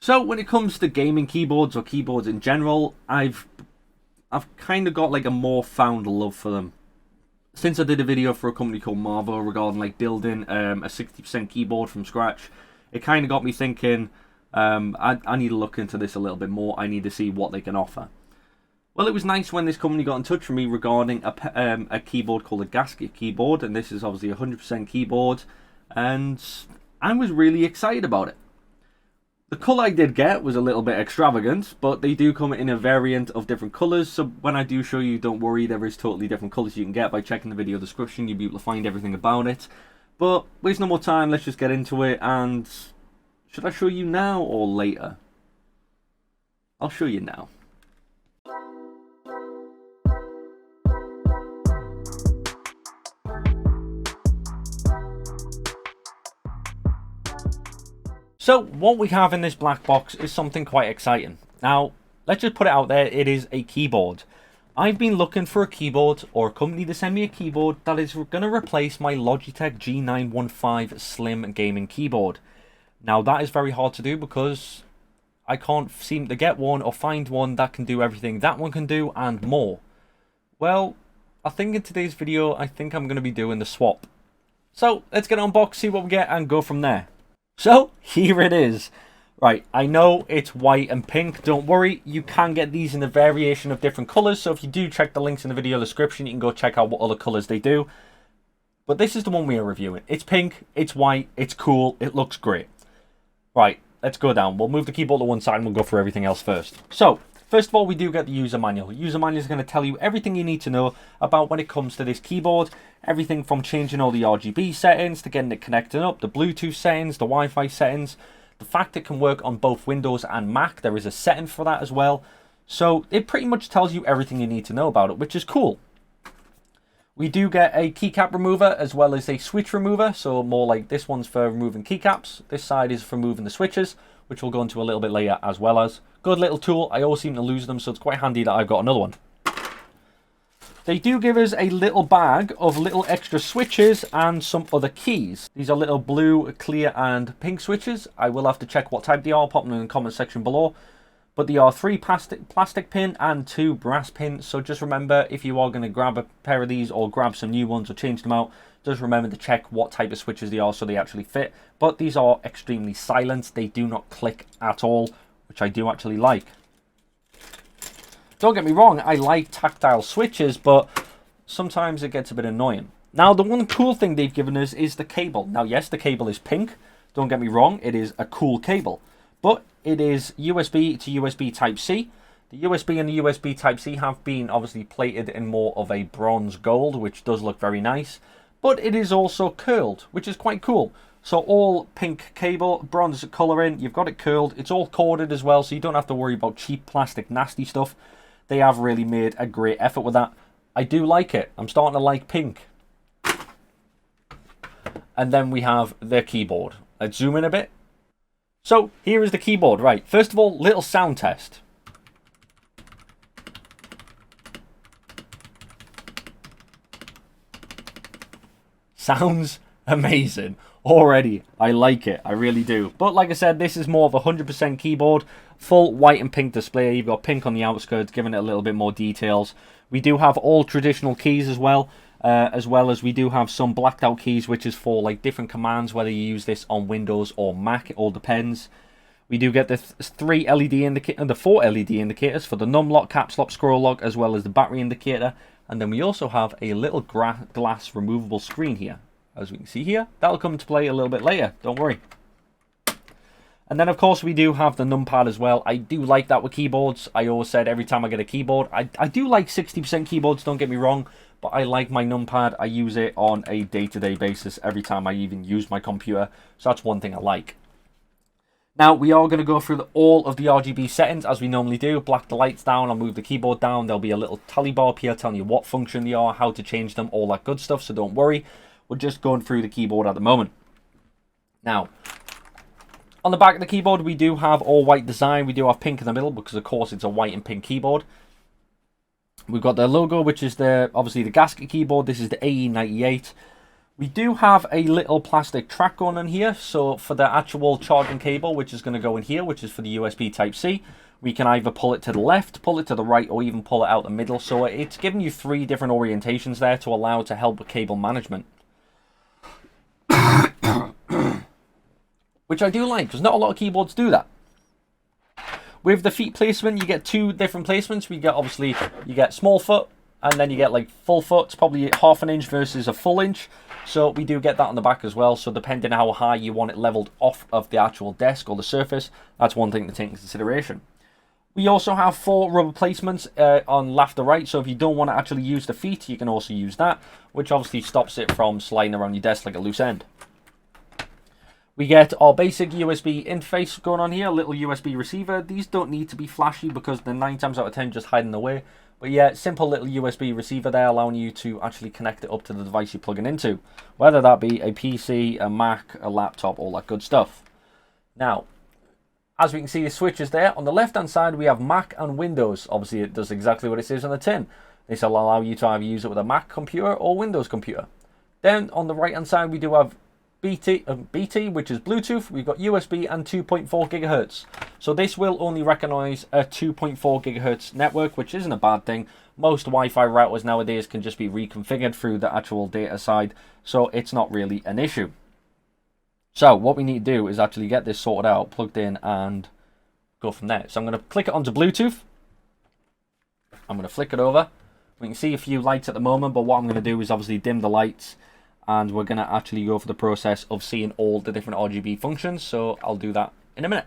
So when it comes to gaming keyboards or keyboards in general, I've kind of got like a more found love for them. Since I did a video for a company called Marvo regarding like building a 60% keyboard from scratch, it kind of got me thinking, I need to look into this a little bit more. I need to see what they can offer. Well, it was nice when this company got in touch with me regarding a keyboard called a Gasket keyboard, and this is obviously a 100% keyboard, and I was really excited about it. The colour I did get was a little bit extravagant, but they do come in a variant of different colours, so when I do show you, don't worry, there is totally different colours you can get. By checking the video description, you'll be able to find everything about it. But waste no more time, let's just get into it, and should I show you now or later? I'll show you now. So what we have in this black box is something quite exciting. Now, let's just put it out there, it is a keyboard. I've been looking for a keyboard or a company to send me a keyboard that is going to replace my Logitech G975 Slim gaming keyboard. Now that is very hard to do because I can't seem to get one or find one that can do everything that one can do and more. Well, I think in today's video, I think I'm going to be doing the swap. So let's get unboxed, see what we get and go from there. So, here it is. Right, I know it's white and pink. Don't worry, you can get these in a variation of different colours. So if you do check the links in the video description, you can go check out what other colours they do. But this is the one we are reviewing. It's pink, it's white, it's cool, it looks great. Right, let's go down. We'll move the keyboard to one side and we'll go through everything else first. So, first of all, we do get the user manual. The user manual is going to tell you everything you need to know about when it comes to this keyboard. Everything from changing all the RGB settings to getting it connected up, the Bluetooth settings, the Wi-Fi settings. The fact it can work on both Windows and Mac, there is a setting for that as well. So it pretty much tells you everything you need to know about it, which is cool. We do get a keycap remover as well as a switch remover. So more like this one's for removing keycaps. This side is for moving the switches, which we'll go into a little bit later as well as. Good little tool. I always seem to lose them, so it's quite handy that I've got another one. They do give us a little bag of little extra switches and some other keys. These are little blue, clear and pink switches. I will have to check what type they are, pop them in the comment section below. But they are 3 plastic pin and 2 brass pins. So just remember, if you are going to grab a pair of these or grab some new ones or change them out, just remember to check what type of switches they are so they actually fit. But these are extremely silent. They do not click at all, which I do actually like. Don't get me wrong, I like tactile switches, but sometimes it gets a bit annoying. Now, the one cool thing they've given us is the cable. Now, yes, the cable is pink. Don't get me wrong, it is a cool cable. But it is USB to USB Type-C. The USB and the USB Type-C have been obviously plated in more of a bronze gold, which does look very nice. But it is also curled, which is quite cool. So all pink cable, bronze colouring, you've got it curled. It's all corded as well, so you don't have to worry about cheap plastic nasty stuff. They have really made a great effort with that. I do like it. I'm starting to like pink. And then we have the keyboard. Let's zoom in a bit. So here is the keyboard. Right, first of all, little sound test. Sounds amazing. Already, I like it. I really do. But like I said, this is more of a 100% keyboard. Full white and pink display. You've got pink on the outskirts, giving it a little bit more details. We do have all traditional keys as well as we do have some blacked out keys, which is for like different commands, whether you use this on Windows or Mac. It all depends. We do get the 3 LED indicator and the 4 LED indicators for the num lock, caps lock, scroll lock, as well as the battery indicator. And then we also have a little glass removable screen here. As we can see here, that'll come into play a little bit later, don't worry. And then of course we do have the numpad as well. I do like that with keyboards. I always said every time I get a keyboard, I do like 60% keyboards, don't get me wrong, but I like my numpad. I use it on a day-to-day basis every time I even use my computer, so that's one thing I like. Now we are going to go through all of the RGB settings as we normally do. Black the lights down, I'll move the keyboard down, there'll be a little tally bar up here telling you what function they are, how to change them, all that good stuff, so don't worry. We're just going through the keyboard at the moment. Now, on the back of the keyboard, we do have all white design. We do have pink in the middle because, of course, it's a white and pink keyboard. We've got the logo, which is obviously the Gasket keyboard. This is the AE98. We do have a little plastic track going on here, so for the actual charging cable, which is going to go in here, which is for the USB Type-C, we can either pull it to the left, pull it to the right, or even pull it out the middle. So it's giving you 3 different orientations there to allow to help with cable management. Which I do like, because not a lot of keyboards do that. With the feet placement, you get 2 different placements. We get, obviously, you get small foot, and then you get like full foot. It's probably half an inch versus a full inch. So we do get that on the back as well. So depending on how high you want it leveled off of the actual desk or the surface, that's one thing to take into consideration. We also have 4 rubber placements on left or right. So if you don't want to actually use the feet, you can also use that, which obviously stops it from sliding around your desk like a loose end. We get our basic USB interface going on here, a little USB receiver. These don't need to be flashy because they're 9 times out of 10 just hiding away. But yeah, simple little USB receiver there, allowing you to actually connect it up to the device you're plugging into. Whether that be a PC, a Mac, a laptop, all that good stuff. Now, as we can see, the switches there. On the left-hand side, we have Mac and Windows. Obviously, it does exactly what it says on the tin. This will allow you to either use it with a Mac computer or Windows computer. Then, on the right-hand side, we do have BT, which is Bluetooth. We've got USB and 2.4 gigahertz. So this will only recognize a 2.4 gigahertz network, which isn't a bad thing. Most Wi-Fi routers nowadays can just be reconfigured through the actual data side, so it's not really an issue. So what we need to do is actually get this sorted out, plugged in, and go from there. So I'm going to click it onto Bluetooth. I'm going to flick it over. We can see a few lights at the moment, but what I'm going to do is obviously dim the lights, and we're going to actually go for the process of seeing all the different RGB functions. So I'll do that in a minute.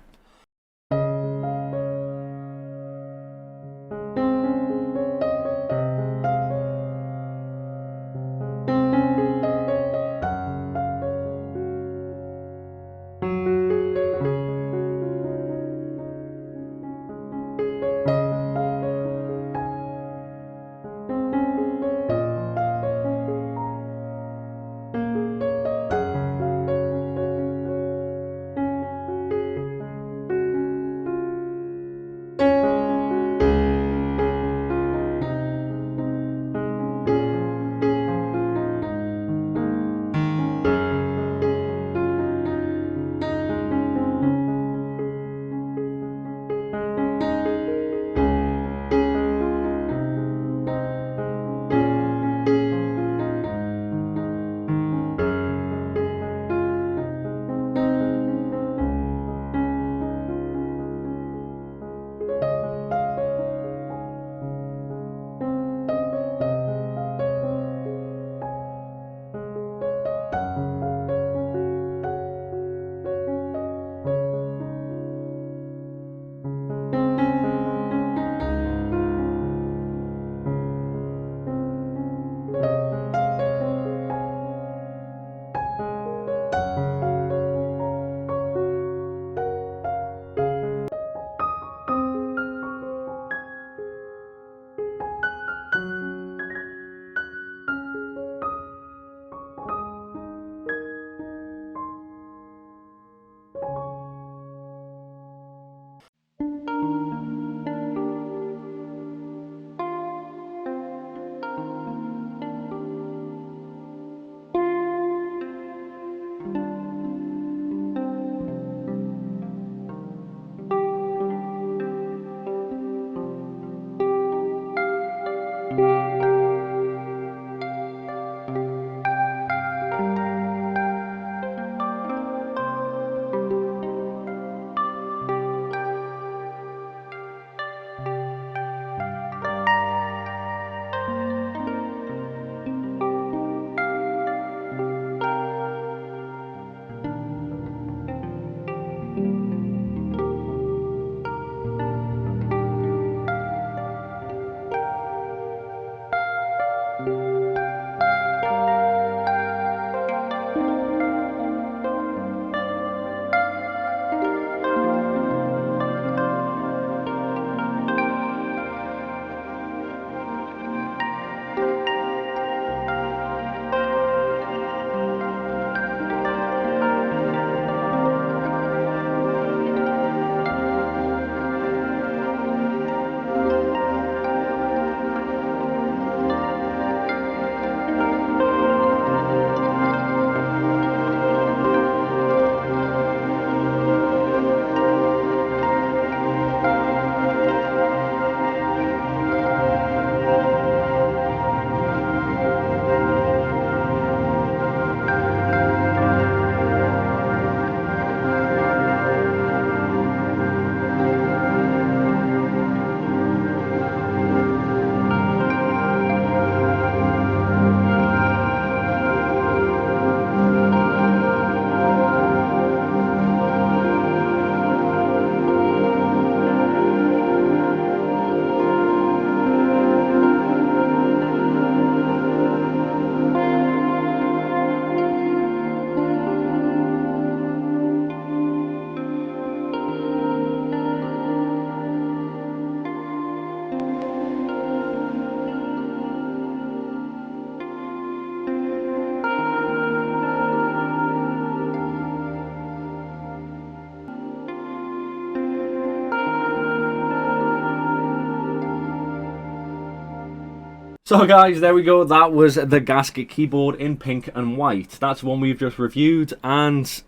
So guys, there we go. That was the Gasket keyboard in pink and white. That's one we've just reviewed, and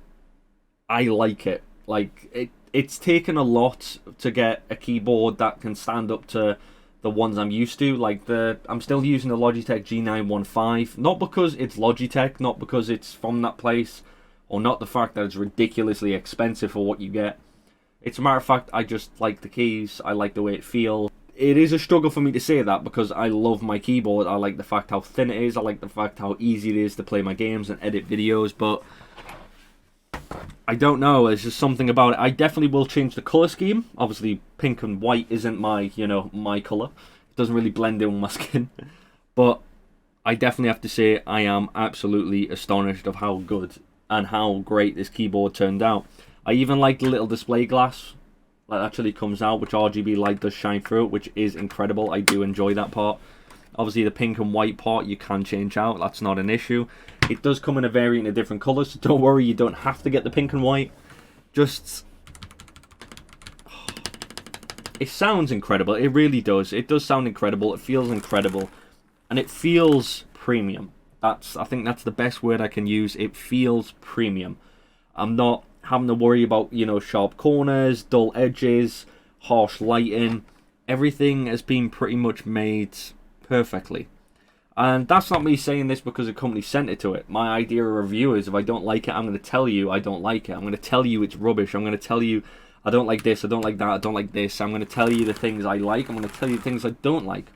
I like it. Like, it's taken a lot to get a keyboard that can stand up to the ones I'm used to. Like, I'm still using the Logitech G915, not because it's Logitech, not because it's from that place, or not the fact that it's ridiculously expensive for what you get. It's a matter of fact, I just like the keys, I like the way it feels. It is a struggle for me to say that because I love my keyboard. I like the fact how thin it is, I like the fact how easy it is to play my games and edit videos, but I don't know, there's just something about it. I definitely will change the colour scheme. Obviously, pink and white isn't my, my colour. It doesn't really blend in with my skin. But I definitely have to say I am absolutely astonished of how good and how great this keyboard turned out. I even like the little display glass that actually comes out, which RGB light does shine through it, which is incredible. I do enjoy that part. Obviously, the pink and white part you can change out. That's not an issue. It does come in a variant of different colours, so don't worry, you don't have to get the pink and white. Just... it sounds incredible. It really does. It does sound incredible. It feels incredible. And it feels premium. I think that's the best word I can use. It feels premium. I'm not having to worry about, sharp corners, dull edges, harsh lighting. Everything has been pretty much made perfectly. And that's not me saying this because a company sent it to it. My idea of review is if I don't like it, I'm going to tell you I don't like it. I'm going to tell you it's rubbish. I'm going to tell you I don't like this, I don't like that, I don't like this. I'm going to tell you the things I like, I'm going to tell you the things I don't like.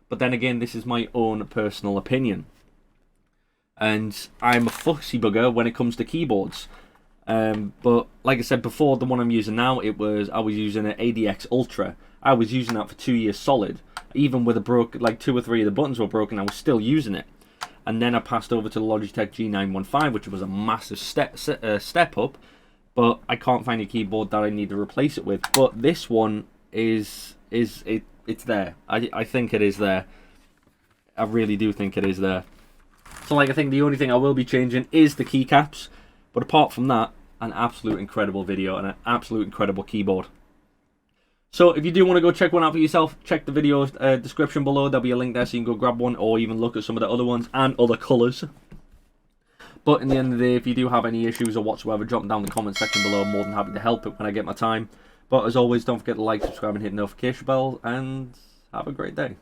But then again, this is my own personal opinion. And I'm a fussy bugger when it comes to keyboards. But like I said before, the one I'm using now, I was using an ADX Ultra. I was using that for 2 years solid. Even with like 2 or 3 of the buttons were broken, I was still using it. And then I passed over to the Logitech G915, which was a massive step up. But I can't find a keyboard that I need to replace it with. But this one it's there. I think it is there. I really do think it is there. So like I think the only thing I will be changing is the keycaps. But apart from that, an absolute incredible video and an absolute incredible keyboard. So if you do want to go check one out for yourself, check the video description below. There'll be a link there so you can go grab one or even look at some of the other ones and other colours. But in the end of the day, if you do have any issues or whatsoever, drop them down in the comment section below. I'm more than happy to help it when I get my time. But as always, don't forget to like, subscribe and hit the notification bell. And have a great day.